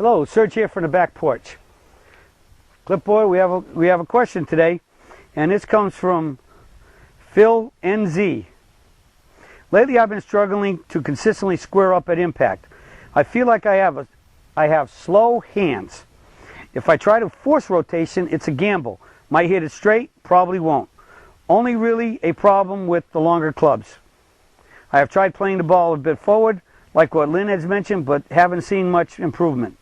Hello, Serge here from the back porch. Clipboard, we have a question today, and this comes from Phil NZ. Lately, I've been struggling to consistently square up at impact. I feel like I have slow hands. If I try to force rotation, it's a gamble. Might hit it straight, probably won't. Only really a problem with the longer clubs. I have tried playing the ball a bit forward, like what Lynn has mentioned, but haven't seen much improvement.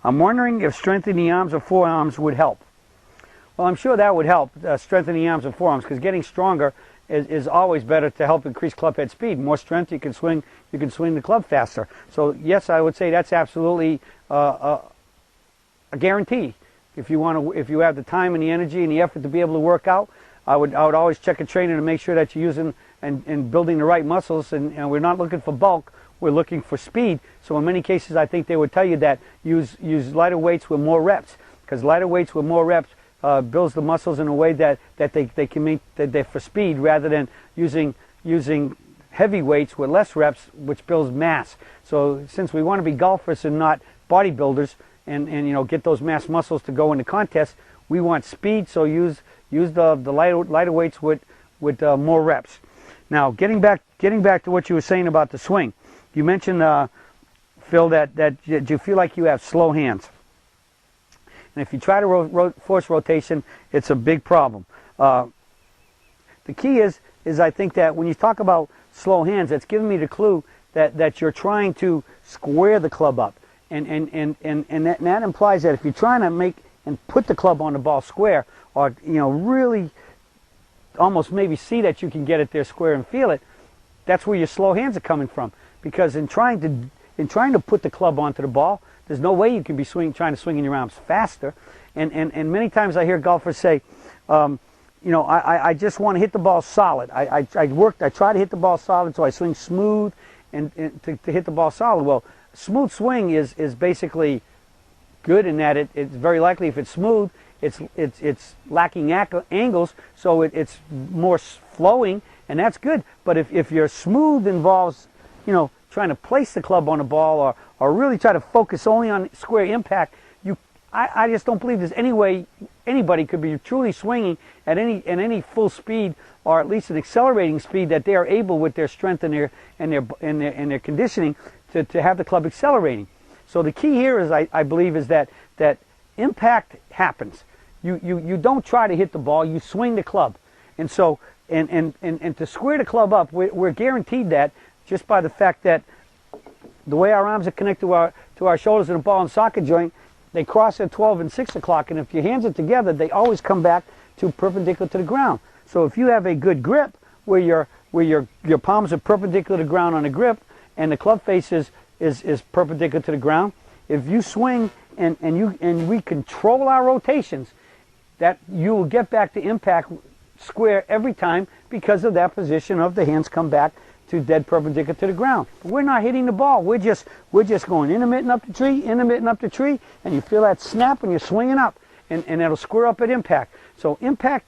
I'm wondering if strengthening the arms or forearms would help. Well, I'm sure that would help, strengthening the arms and forearms, because getting stronger is always better to help increase club head speed. More strength, you can swing the club faster. So yes, I would say that's absolutely a guarantee. If you have the time and the energy and the effort to be able to work out, I would always check a trainer to make sure that you're using and building the right muscles. And we're not looking for bulk. We're looking for speed. So in many cases, I think they would tell you that use lighter weights with more reps, because lighter weights with more reps builds the muscles in a way that they can make that they're for speed, rather than using heavy weights with less reps, which builds mass. So since we want to be golfers and not bodybuilders, and get those mass muscles to go into contests, we want speed. So use the lighter weights with more reps. Now getting back to what you were saying about the swing. You mentioned, Phil, that you feel like you have slow hands. And if you try to force rotation, it's a big problem. The key is I think that when you talk about slow hands, that's giving me the clue that you're trying to square the club up. And that implies that if you're trying to make and put the club on the ball square, or really almost maybe see that you can get it there square and feel it, that's where your slow hands are coming from. Because in trying to put the club onto the ball, there's no way you can be trying to swing in your arms faster. And many times I hear golfers say, I just want to hit the ball solid. I try to hit the ball solid, so I swing smooth and to hit the ball solid. Well, smooth swing is basically good in that it's very likely, if it's smooth, it's lacking angles, so it's more flowing, and that's good. But if your smooth involves trying to place the club on the ball, or really try to focus only on square impact, I just don't believe there's any way anybody could be truly swinging at any full speed, or at least an accelerating speed, that they are able, with their strength and their conditioning, to have the club accelerating. So the key here is, I believe, is that impact happens. You don't try to hit the ball, you swing the club. And so and to square the club up, we're guaranteed that just by the fact that the way our arms are connected to our shoulders and the ball and socket joint, they cross at 12 and 6 o'clock, and if your hands are together, they always come back to perpendicular to the ground. So if you have a good grip where your palms are perpendicular to the ground on the grip, and the club face is perpendicular to the ground, if you swing and we control our rotations, that you will get back to impact square every time, because of that position of the hands come back to dead perpendicular to the ground. But we're not hitting the ball. We're just going intermittent up the tree, and you feel that snap and you're swinging up, and it'll square up at impact. So impact,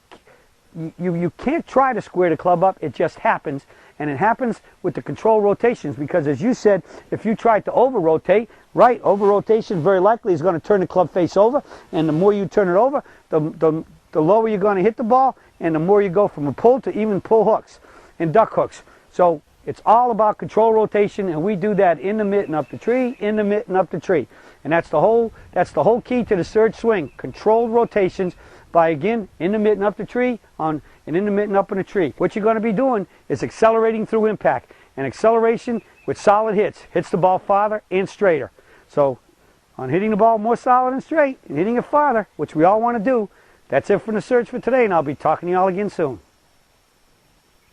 you can't try to square the club up. It just happens, and it happens with the control rotations, because as you said, if you try to over-rotate, over rotation very likely is going to turn the club face over, and the more you turn it over, the lower you're going to hit the ball, and the more you go from a pull to even pull hooks and duck hooks. So it's all about control rotation, and we do that in the mitt and up the tree, in the mitt and up the tree. And that's the whole key to the Serge swing. Controlled rotations by, again, in the mitt and up the tree, and in the mitt and up in the tree. What you're going to be doing is accelerating through impact. And acceleration with solid hits the ball farther and straighter. So on hitting the ball more solid and straight, and hitting it farther, which we all want to do, that's it from the Serge for today, and I'll be talking to you all again soon.